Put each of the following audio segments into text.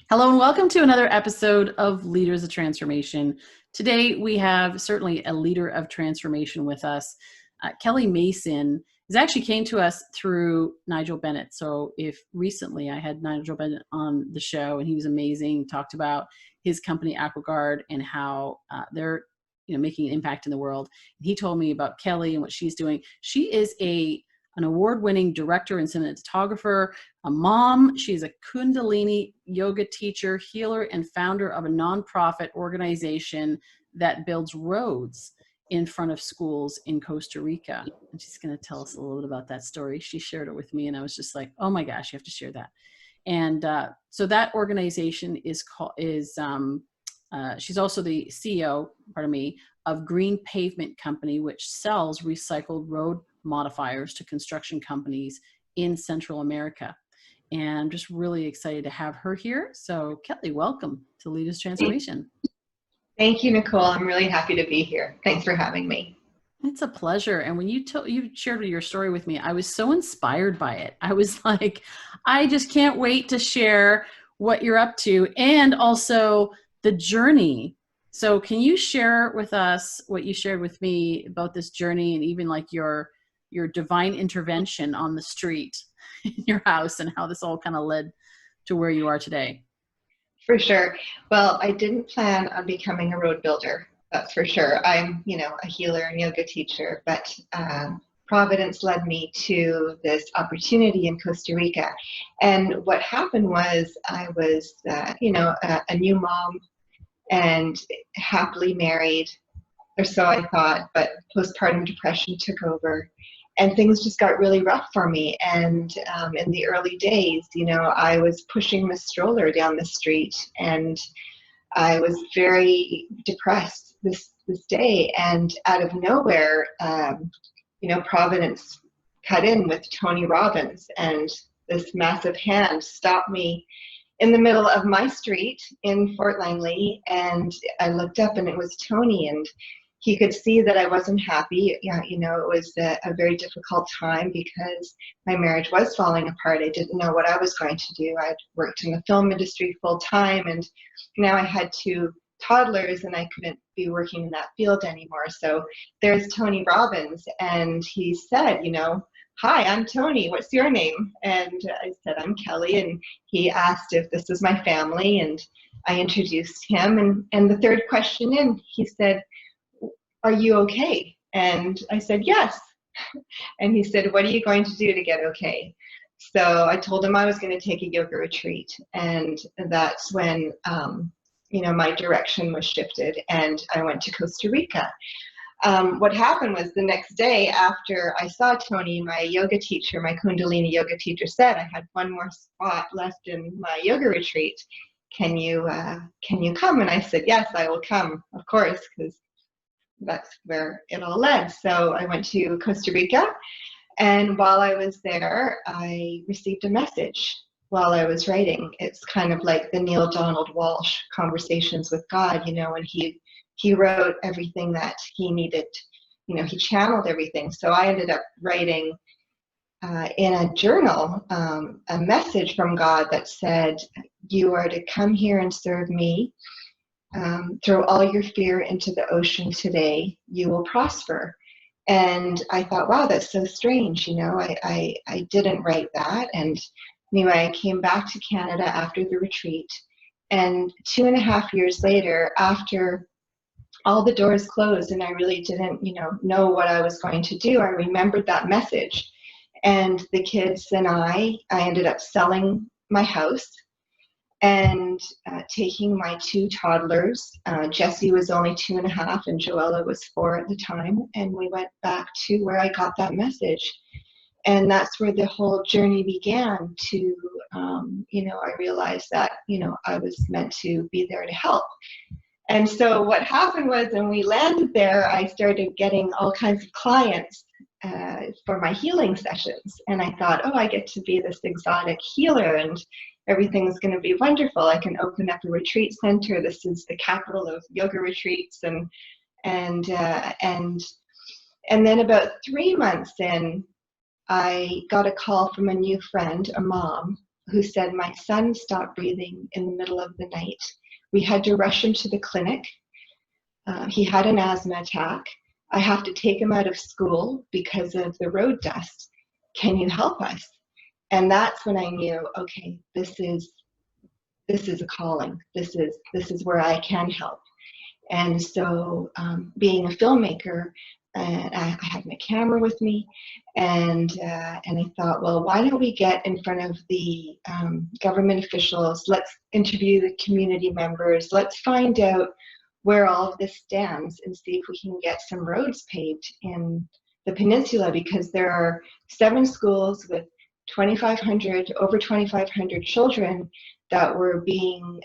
Hello and welcome to another episode of Leaders of Transformation. Today we have certainly a leader of transformation with us. Kelly Mason actually came to us through Nigel Bennett. So if recently I had Nigel Bennett on the show and he was amazing, talked about his company AquaGuard and how they're making an impact in the world. And he told me about Kelly and what she's doing. She is an award-winning director and cinematographer, a mom. She's a Kundalini yoga teacher, healer, and founder of a nonprofit organization that builds roads in front of schools in Costa Rica. And she's going to tell us a little bit about that story. She shared it with me, and I was just like, "Oh my gosh, you have to share that." And so that organization is called she's also the CEO, of Green Pavement Company, which sells recycled road modifiers to construction companies in Central America. And I'm just really excited to have her here. So Kelly, welcome to Leaders Transformation. Thank you, Nicole. I'm really happy to be here. Thanks for having me. It's a pleasure. And when you shared your story with me, I was so inspired by it. I was like, I just can't wait to share what you're up to and also the journey. So can you share with us what you shared with me about this journey and even like your divine intervention on the street in your house and how this all kind of led to where you are today? For sure. Well, I didn't plan on becoming a road builder. That's for sure. I'm, a healer and yoga teacher, but Providence led me to this opportunity in Costa Rica. And what happened was I was, a new mom and happily married, or so I thought, but postpartum depression took over. And things just got really rough for me. And in the early days, I was pushing the stroller down the street, and I was very depressed this day. And out of nowhere, Providence cut in with Tony Robbins, and this massive hand stopped me in the middle of my street in Fort Langley. And I looked up, and it was Tony, and he could see that I wasn't happy. Yeah, it was a very difficult time because my marriage was falling apart. I didn't know what I was going to do. I'd worked in the film industry full time, and now I had two toddlers, and I couldn't be working in that field anymore. So there's Tony Robbins, and he said, "Hi, I'm Tony. What's your name?" And I said, "I'm Kelly." And he asked if this was my family, and I introduced him. And the third question in, he said, "Are you okay?" And I said, "Yes." And he said, "What are you going to do to get okay?" So I told him I was going to take a yoga retreat. And that's when, my direction was shifted, and I went to Costa Rica. What happened was the next day after I saw Tony, my yoga teacher, my Kundalini yoga teacher, said I had one more spot left in my yoga retreat. Can you come? And I said, "Yes, I will come, of course," because that's where it all led. So I went to Costa Rica, and while I was there, I received a message while I was writing. It's kind of like the Neil Donald Walsh Conversations with God, and he wrote everything that he needed. He channeled everything. So I ended up writing in a journal a message from God that said, "You are to come here and serve me. Throw all your fear into the ocean today. You will prosper." And I thought, wow, that's so strange. I didn't write that. And anyway, I came back to Canada after the retreat. And 2.5 years later, after all the doors closed and I really didn't, know what I was going to do, I remembered that message. And the kids and I ended up selling my house and taking my two toddlers. Jessie was only 2.5 and Joella was 4 at the time. And we went back to where I got that message. And that's where the whole journey began to, I realized that, I was meant to be there to help. And so what happened was when we landed there, I started getting all kinds of clients for my healing sessions. And I thought, oh, I get to be this exotic healer and everything's going to be wonderful. I can open up a retreat center. This is the capital of yoga retreats. And then about 3 months in, I got a call from a new friend, a mom, who said, my son stopped breathing in the middle of the night. We had to rush him to the clinic. He had an asthma attack. I have to take him out of school because of the road dust. Can you help us? And that's when I knew, okay, this is a calling. This is where I can help. And so being a filmmaker, I had my camera with me, and I thought, well, why don't we get in front of the government officials? Let's interview the community members. Let's find out where all of this stands and see if we can get some roads paved in the peninsula, because there are 7 schools with over 2,500 children that were being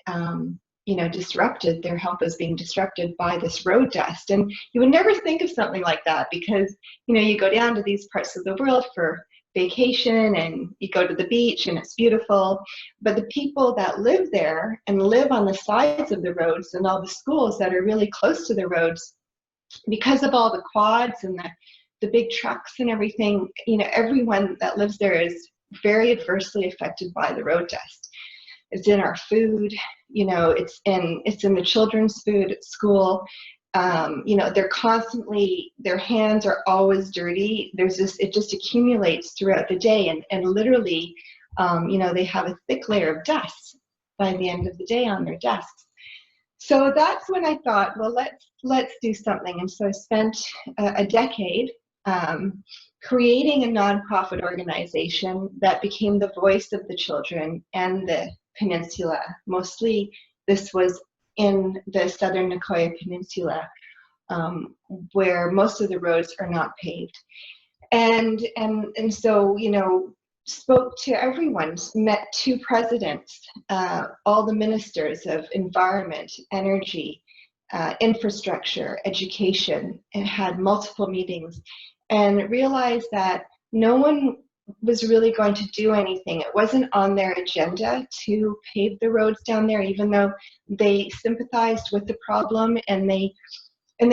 disrupted. Their health was being disrupted by this road dust. And you would never think of something like that, because you go down to these parts of the world for vacation and you go to the beach and it's beautiful, but the people that live there and live on the sides of the roads and all the schools that are really close to the roads, because of all the quads and the big trucks and everything, everyone that lives there is very adversely affected by the road dust. It's in our food, it's in the children's food at school. They're constantly, their hands are always dirty. It just accumulates throughout the day, and literally, they have a thick layer of dust by the end of the day on their desks. So that's when I thought, well, let's do something. And so I spent a decade creating a nonprofit organization that became the voice of the children and the peninsula. Mostly this was in the southern Nicoya Peninsula, where most of the roads are not paved. And so, spoke to everyone, met 2 presidents, all the ministers of environment, energy, infrastructure, education, and had multiple meetings, and realized that no one was really going to do anything. It wasn't on their agenda to pave the roads down there, even though they sympathized with the problem and they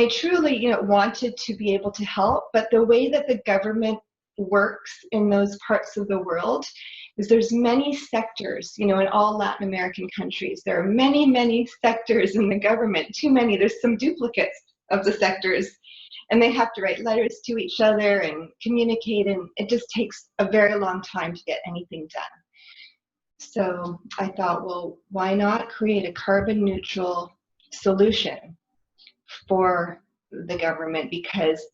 truly, wanted to be able to help. But the way that the government works in those parts of the world is there's many sectors, in all Latin American countries. There are many, many sectors in the government, too many. There's some duplicates of the sectors, and they have to write letters to each other and communicate, and it just takes a very long time to get anything done. So I thought, well, why not create a carbon neutral solution for the government, because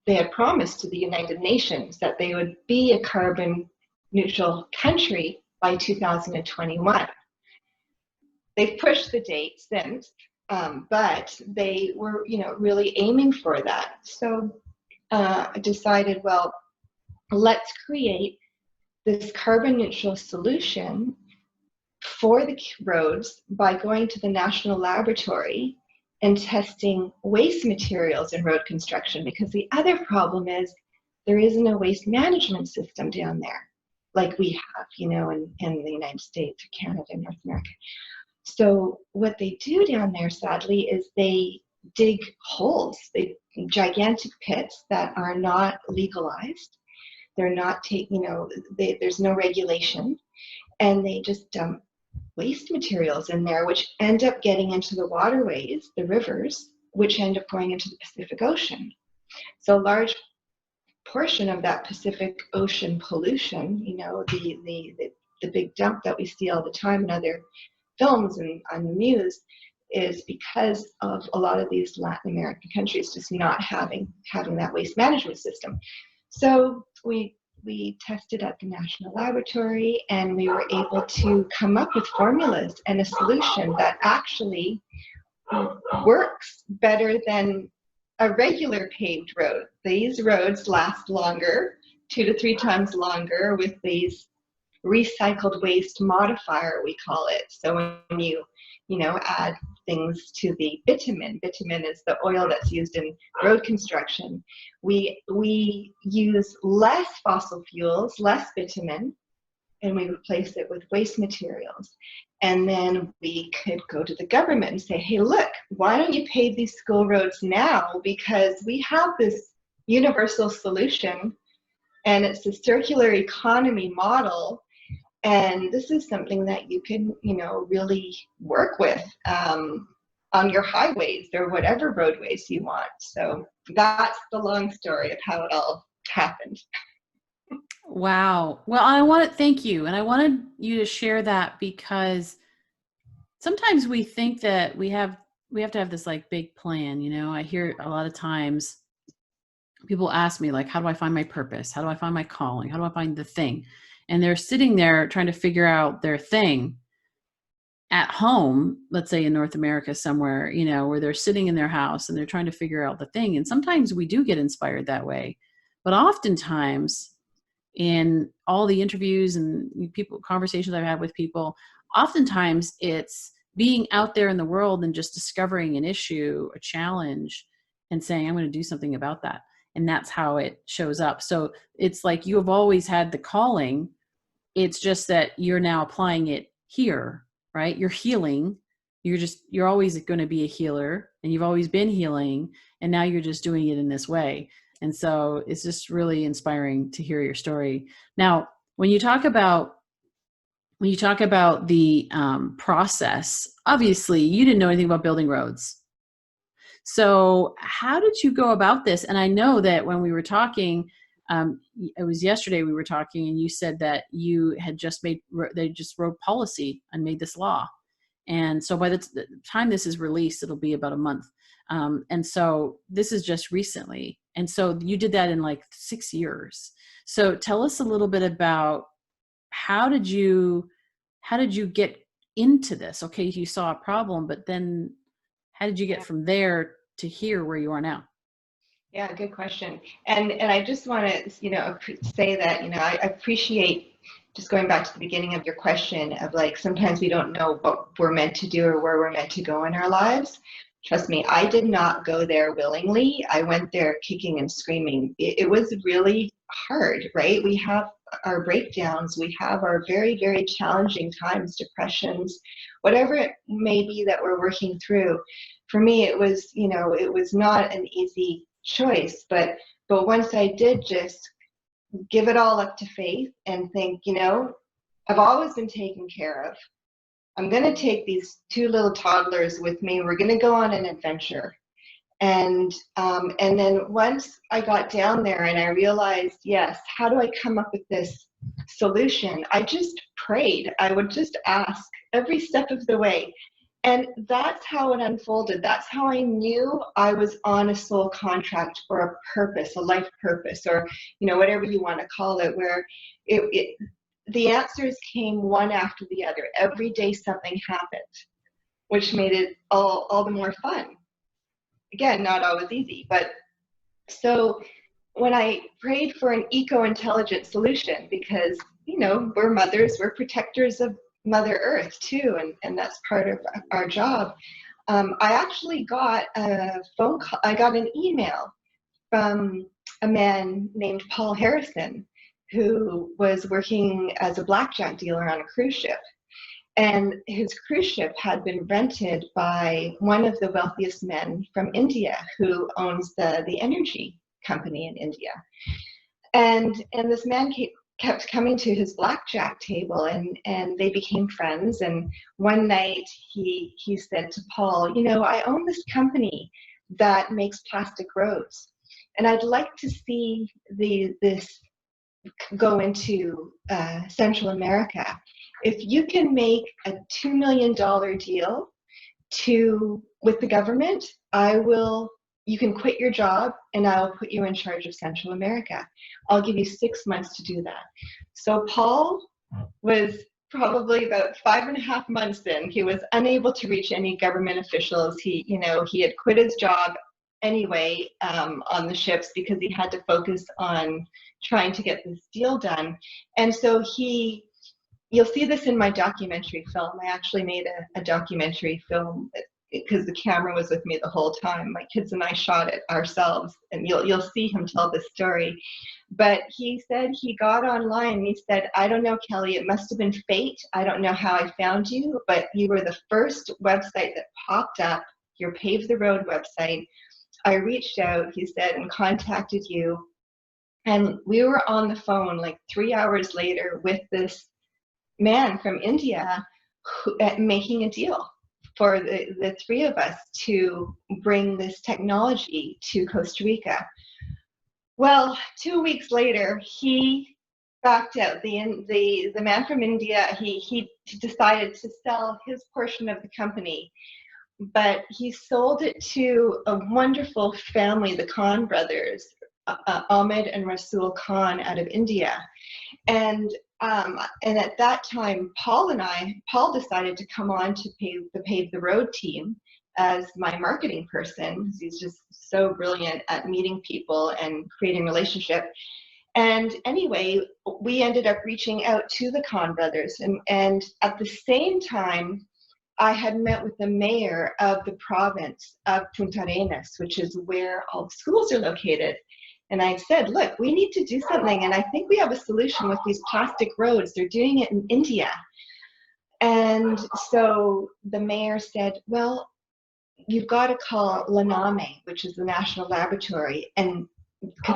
they had promised to the United Nations that they would be a carbon neutral country by 2021. They've pushed the date since, but they were, really aiming for that. So I decided, well, let's create this carbon neutral solution for the roads by going to the National Laboratory and testing waste materials in road construction, because the other problem is there isn't a waste management system down there like we have, in the United States or Canada and North America. So what they do down there, sadly, is they dig holes, gigantic pits that are not legalized. They're not there's no regulation, and they just dump waste materials in there, which end up getting into the waterways, the rivers, which end up going into the Pacific Ocean. So a large portion of that Pacific Ocean pollution, the big dump that we see all the time in other films and on the news, is because of a lot of these Latin American countries just not having that waste management system. So we tested at the National Laboratory, and we were able to come up with formulas and a solution that actually works better than a regular paved road. These roads last longer, 2 to 3 times longer, with these recycled waste modifier, we call it. So when you add things to the bitumen is the oil that's used in road construction. We use less fossil fuels, less bitumen, and we replace it with waste materials. And then we could go to the government and say, hey, look, why don't you pave these school roads now? Because we have this universal solution, and it's a circular economy model. And this is something that you can, really work with on your highways or whatever roadways you want. So that's the long story of how it all happened. Wow. Well, I want to thank you. And I wanted you to share that because sometimes we think that we have to have this like big plan. I hear a lot of times people ask me like, how do I find my purpose? How do I find my calling? How do I find the thing? And they're sitting there trying to figure out their thing at home, let's say in North America somewhere, where they're sitting in their house and they're trying to figure out the thing. And sometimes we do get inspired that way. But oftentimes in all the interviews and conversations I've had with people, oftentimes it's being out there in the world and just discovering an issue, a challenge, and saying, I'm going to do something about that. And that's how it shows up. So it's like you have always had the calling. It's just that you're now applying it here, right? You're healing. You're always going to be a healer, and you've always been healing. And now you're just doing it in this way. And so it's just really inspiring to hear your story. Now, when you talk about the process, obviously you didn't know anything about building roads. So how did you go about this? And I know that when we were talking, it was yesterday we were talking, and you said that you had they just wrote policy and made this law. And so by the time this is released, it'll be about a month. And so this is just recently. And so you did that in like 6 years. So tell us a little bit about how did you get into this? Okay, you saw a problem, but then how did you get from there to here where you are now? Yeah, good question. And I just want to, say that, I appreciate just going back to the beginning of your question of like, sometimes we don't know what we're meant to do or where we're meant to go in our lives. Trust me, I did not go there willingly. I went there kicking and screaming. It was really hard, right? We have our breakdowns. We have our very, very challenging times, depressions, whatever it may be that we're working through. For me, it was, it was not an easy choice, but once I did just give it all up to faith and think, I've always been taken care of. I'm going to take these two little toddlers with me. We're going to go on an adventure. And then once I got down there and I realized, yes, how do I come up with this solution? I just prayed. I would just ask every step of the way. And that's how it unfolded. That's how I knew I was on a soul contract for a purpose, a life purpose, or, whatever you want to call it, where the answers came one after the other. Every day something happened, which made it all the more fun. Again, not always easy, but so when I prayed for an eco-intelligent solution, because, we're mothers, we're protectors of Mother Earth too, and that's part of our job. I actually got a phone call, I got an email from a man named Paul Harrison, who was working as a blackjack dealer on a cruise ship. And his cruise ship had been rented by one of the wealthiest men from India, who owns the energy company in India. And this man kept coming to his blackjack table, and they became friends. And one night he said to Paul, I own this company that makes plastic roads, and I'd like to see this go into Central America. If you can make a $2 million deal with the government, you can quit your job and I'll put you in charge of Central America. I'll give you 6 months to do that. So Paul was probably about 5.5 months in. He was unable to reach any government officials. He had quit his job anyway on the ships because he had to focus on trying to get this deal done. And so you'll see this in my documentary film. I actually made a documentary film because the camera was with me the whole time. My kids and I shot it ourselves, and you'll see him tell this story. But he said he got online and he said, I don't know, Kelly, it must have been fate. I don't know how I found you, but you were the first website that popped up, your Pave the Road website. I reached out, he said, and contacted you. And we were on the phone like 3 hours later with this man from India making a deal for the three of us to bring this technology to Costa Rica. Well, 2 weeks later, he backed out. The man from India, he decided to sell his portion of the company, but he sold it to a wonderful family, the Khan brothers, Ahmed and Rasul Khan out of India. And at that time, Paul decided to come on to Pave the Road team as my marketing person. He's just so brilliant at meeting people and creating relationship. And anyway, we ended up reaching out to the Khan brothers. And at the same time, I had met with the mayor of the province of Punta Arenas, which is where all the schools are located. And I said, look, we need to do something. And I think we have a solution with these plastic roads. They're doing it in India. And so the mayor said, well, you've got to call LANAME, which is the National Laboratory, and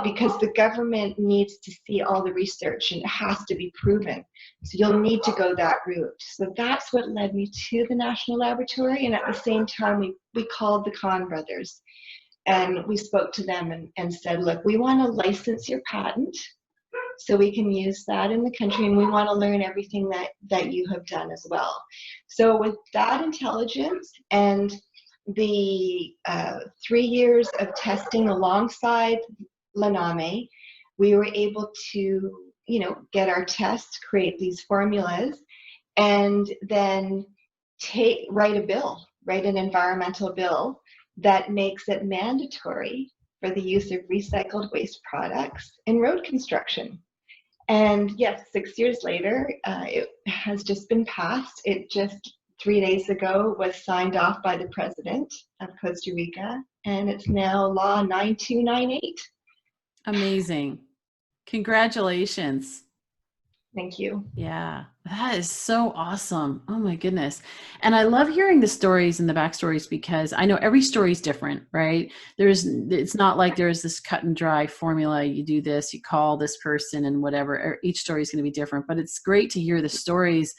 because the government needs to see all the research and it has to be proven. So you'll need to go that route. So that's what led me to the National Laboratory. And at the same time, we called the Khan brothers and we spoke to them and said, look, we want to license your patent so we can use that in the country, and we want to learn everything that you have done as well. So with that intelligence and the 3 years of testing alongside LANAME, we were able to, get our tests, create these formulas, and then write an environmental bill that makes it mandatory for the use of recycled waste products in road construction. And yes, 6 years later, it has just been passed. It just 3 days ago was signed off by the president of Costa Rica, and it's now law 9298. Amazing. Congratulations. Thank you. Yeah, that is so awesome. Oh my goodness. And I love hearing the stories and the backstories because I know every story is different, right? It's not like there's this cut and dry formula. You do this, you call this person and whatever. Each story is going to be different, but it's great to hear the stories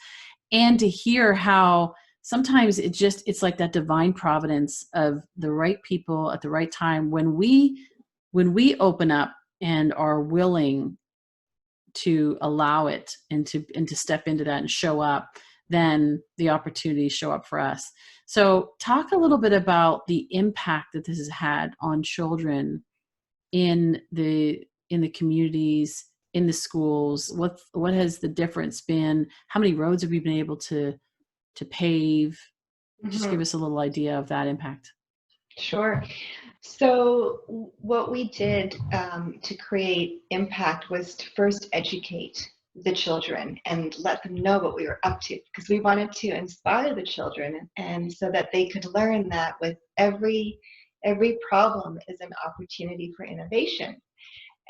and to hear how sometimes it's like that divine providence of the right people at the right time. When we open up and are willing to allow it and to step into that and show up, then the opportunities show up for us. So talk a little bit about the impact that this has had on children in the communities, in the schools. What has the difference been? How many roads have we been able to pave? Just give us a little idea of that impact. Sure. So what we did to create impact was to first educate the children and let them know what we were up to, because we wanted to inspire the children, and so that they could learn that with every problem is an opportunity for innovation.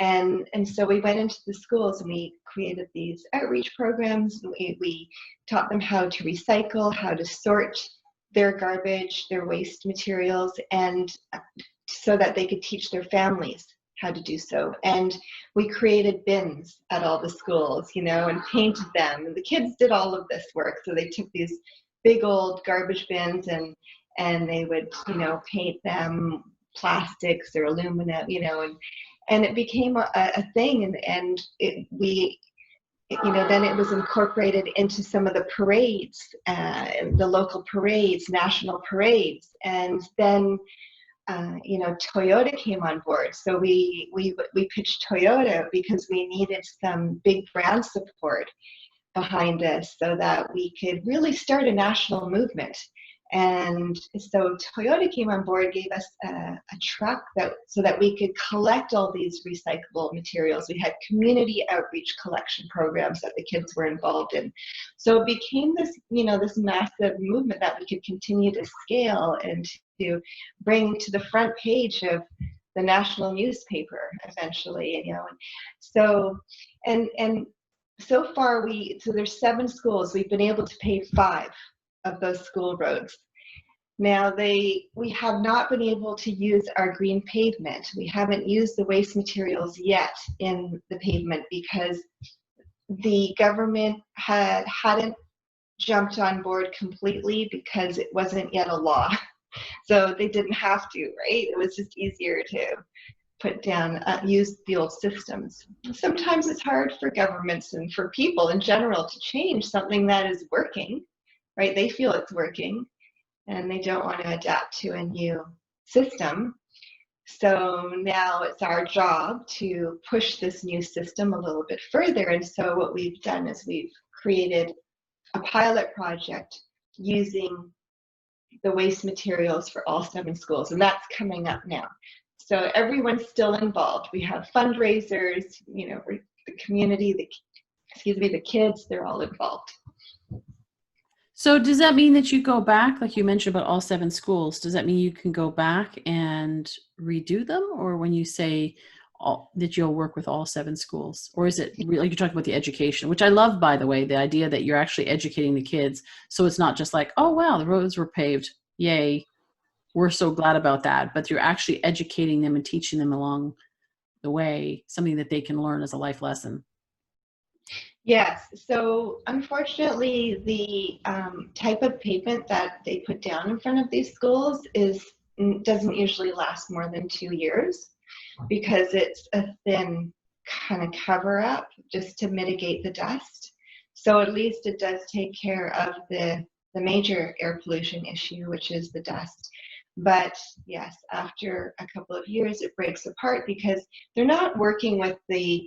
And so we went into the schools and we created these outreach programs. We taught them how to recycle, how to sort their garbage, their waste materials, and so that they could teach their families how to do so. And we created bins at all the schools, and painted them. And the kids did all of this work. So they took these big old garbage bins and they would, paint them plastics or aluminum, and it became a thing. And then it was incorporated into some of the parades, the local parades, national parades. And then Toyota came on board. So we pitched Toyota because we needed some big brand support behind us so that we could really start a national movement. And so Toyota came on board, gave us a truck so that we could collect all these recyclable materials. We had community outreach collection programs that the kids were involved in. So it became this, this massive movement that we could continue to scale and to bring to the front page of the national newspaper eventually, So, and so far so there's 7 schools. We've been able to pave 5 of those school roads. Now we have not been able to use our green pavement. We haven't used the waste materials yet in the pavement because the government hadn't jumped on board completely because it wasn't yet a law. So they didn't have to, right? It was just easier to put down, use the old systems. Sometimes it's hard for governments and for people in general to change something that is working, right? They feel it's working and they don't want to adapt to a new system. So now it's our job to push this new system a little bit further. And so what we've done is we've created a pilot project using the waste materials for all 7 schools, and that's coming up now. So everyone's still involved. We have fundraisers, you know, the community, the kids, they're all involved. So does that mean that you go back, like you mentioned about all 7 schools, does that mean you can go back and redo them? Or when you say that you'll work with all 7 schools? Or is it really, like you're talking about the education, which I love, by the way, the idea that you're actually educating the kids. So it's not just like, oh, wow, the roads were paved. Yay. We're so glad about that. But you're actually educating them and teaching them along the way, something that they can learn as a life lesson. Yes, so unfortunately, the type of pavement that they put down in front of these schools doesn't usually last more than 2 years because it's a thin kind of cover up just to mitigate the dust. So at least it does take care of the major air pollution issue, which is the dust. But yes, after a couple of years, it breaks apart because they're not working with the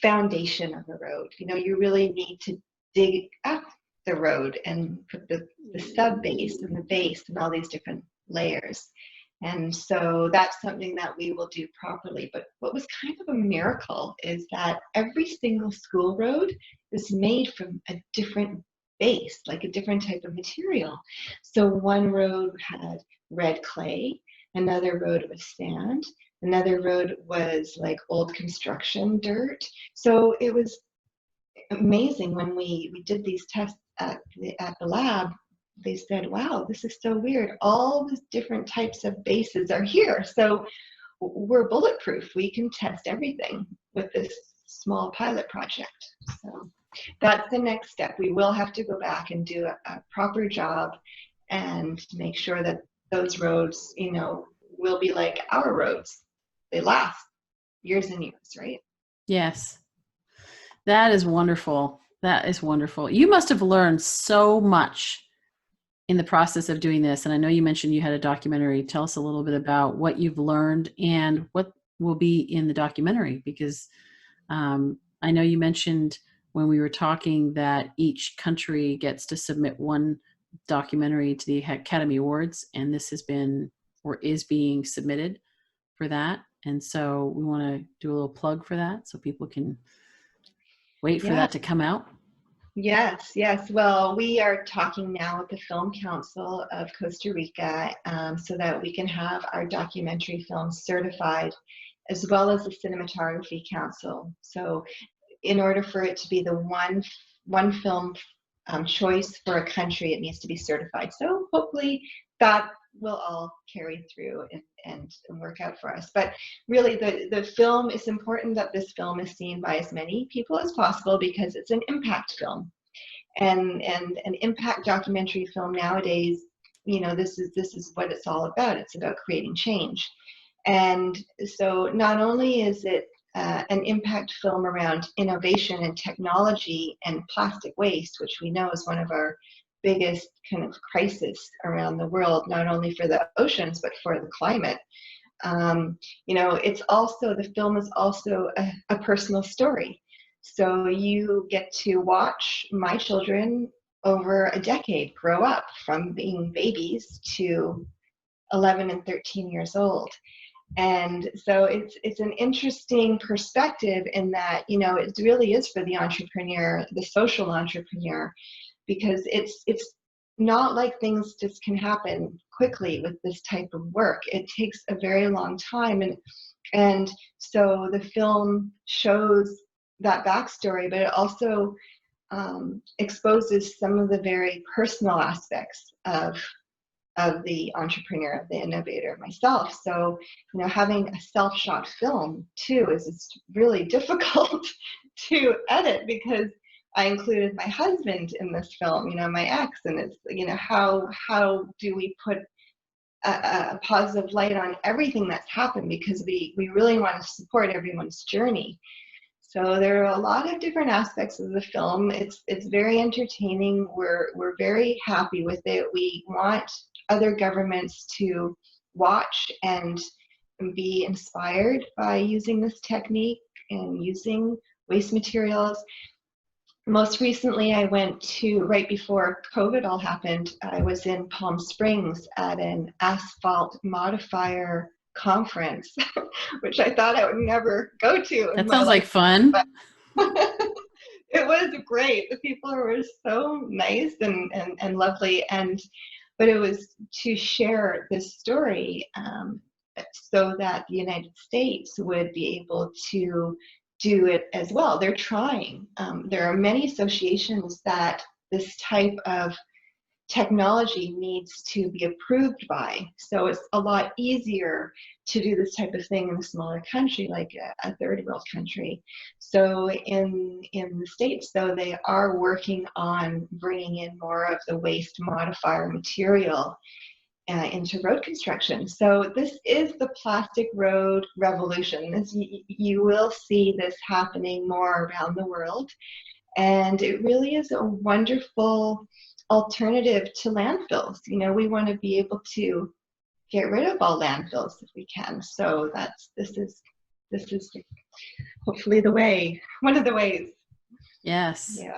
foundation of the road. You know, you really need to dig up the road and put the sub base and the base and all these different layers. And so that's something that we will do properly. But what was kind of a miracle is that every single school road is made from a different base, like a different type of material. So one road had red clay, another road was sand, another road was like old construction dirt. So it was amazing when we did these tests at the lab. They said, wow, this is so weird. All these different types of bases are here. So we're bulletproof. We can test everything with this small pilot project. So that's the next step. We will have to go back and do a proper job and make sure that those roads, you know, will be like our roads. They last years and years, right? Yes. That is wonderful. That is wonderful. You must have learned so much in the process of doing this. And I know you mentioned you had a documentary. Tell us a little bit about what you've learned and what will be in the documentary, because I know you mentioned when we were talking that each country gets to submit one documentary to the Academy Awards, and this has been or is being submitted for that. And so we want to do a little plug for that so people can wait for Yeah. that to come out. Yes, yes. Well, we are talking now with the Film Council of Costa Rica so that we can have our documentary films certified, as well as the Cinematography Council. So in order for it to be the one film choice for a country, it needs to be certified. So hopefully that will all carry through and work out for us. But really the film is important that this film is seen by as many people as possible because it's an impact film. And an impact documentary film nowadays, you know, this is what it's all about. It's about creating change. And so not only is it an impact film around innovation and technology and plastic waste, which we know is one of our biggest kind of crisis around the world, not only for the oceans, but for the climate. You know, it's also, the film is also a personal story. So you get to watch my children over a decade grow up from being babies to 11 and 13 years old. And so it's an interesting perspective in that, you know, it really is for the entrepreneur, the social entrepreneur, because it's not like things just can happen quickly with this type of work. It takes a very long time. And so the film shows that backstory, but it also exposes some of the very personal aspects of of the entrepreneur, of the innovator myself. So, having a self-shot film too is really difficult to edit, because I included my husband in this film, my ex, and it's, how do we put a positive light on everything that's happened, because we really want to support everyone's journey. So there are a lot of different aspects of the film. It's very entertaining. We're very happy with it. We want other governments to watch and be inspired by using this technique and using waste materials. Most recently, I went to, right before COVID all happened, I was in Palm Springs at an asphalt modifier conference, which I thought I would never go to in That my sounds like life. fun. But it was great. The people were so nice and lovely, but it was to share this story, so that the United States would be able to do it as well. They're trying. There are many associations that this type of technology needs to be approved by. So it's a lot easier to do this type of thing in a smaller country, like a third world country. So in the States, though, they are working on bringing in more of the waste modifier material into road construction. So this is the plastic road revolution. You will see this happening more around the world. And it really is a wonderful alternative to landfills. We want to be able to get rid of all landfills if we can. So this is hopefully one of the ways. Yes. Yeah.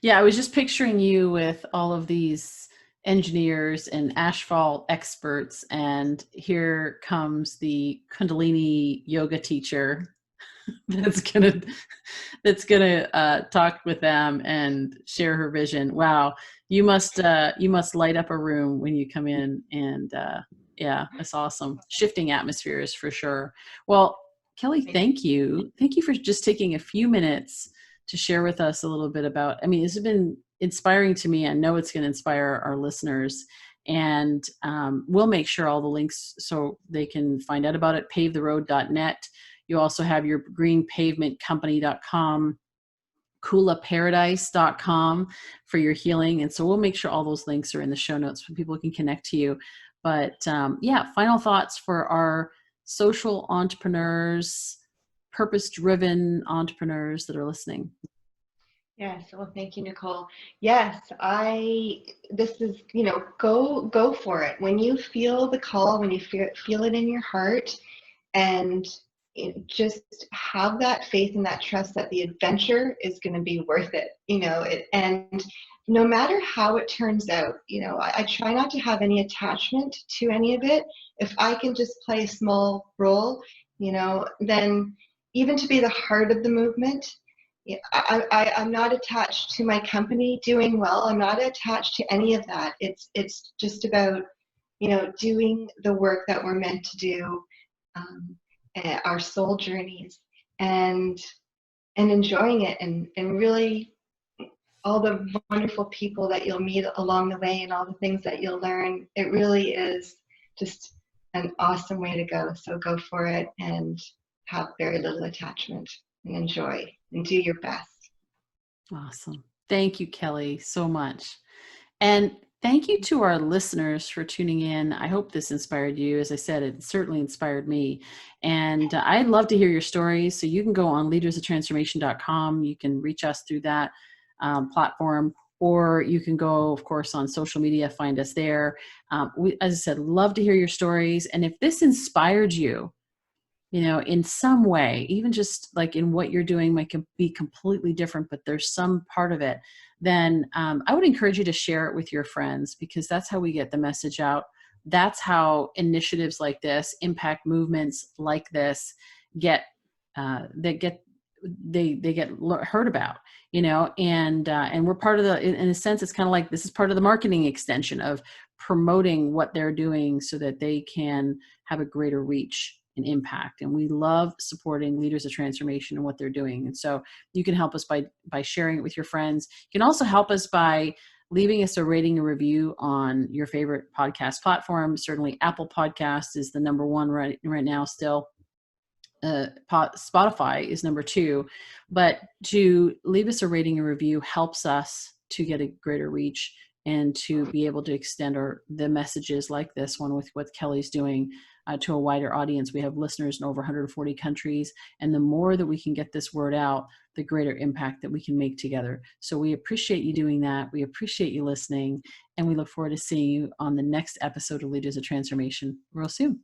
Yeah, I was just picturing you with all of these engineers and asphalt experts, and here comes the Kundalini yoga teacher that's gonna talk with them and share her vision. Wow, you must light up a room when you come in, and yeah, that's awesome. Shifting atmospheres for sure. Well, Kelly, thank you for just taking a few minutes to share with us a little bit about. I mean, this has been inspiring to me. I know it's going to inspire our listeners. And we'll make sure all the links so they can find out about it. pavetheroad.net. You also have your greenpavementcompany.com, coolaparadise.com for your healing. And so we'll make sure all those links are in the show notes so people can connect to you. But yeah, final thoughts for our social entrepreneurs, purpose-driven entrepreneurs that are listening. Yes. Well, thank you, Nicole. Yes, this is, go for it. When you feel the call, when you feel it in your heart, and just have that faith and that trust that the adventure is going to be worth it, and no matter how it turns out, I try not to have any attachment to any of it. If I can just play a small role, then even to be the heart of the movement. I'm not attached to my company doing well. I'm not attached to any of that. It's just about, doing the work that we're meant to do, our soul journeys, and enjoying it, and really all the wonderful people that you'll meet along the way and all the things that you'll learn. It really is just an awesome way to go. So go for it and have very little attachment and enjoy and do your best. Awesome. Thank you, Kelly, so much. And thank you to our listeners for tuning in. I hope this inspired you. As I said, it certainly inspired me. And I'd love to hear your stories. So you can go on leadersoftransformation.com. You can reach us through that platform, or you can go, of course, on social media, find us there. As I said, love to hear your stories. And if this inspired you, in some way, even just like in what you're doing might be completely different, but there's some part of it, then I would encourage you to share it with your friends, because that's how we get the message out. That's how initiatives like this, impact movements like this get heard about, and we're part of in a sense, it's kind of like this is part of the marketing extension of promoting what they're doing so that they can have a greater reach and impact. And we love supporting leaders of transformation and what they're doing. And so you can help us by sharing it with your friends. You can also help us by leaving us a rating and review on your favorite podcast platform. Certainly Apple Podcast is the number one right now still. Spotify is number 2, but to leave us a rating and review helps us to get a greater reach and to be able to extend the messages like this one with what Kelly's doing to a wider audience. We have listeners in over 140 countries, and the more that we can get this word out, the greater impact that we can make together. So we appreciate you doing that. We appreciate you listening, and we look forward to seeing you on the next episode of Leaders of Transformation real soon.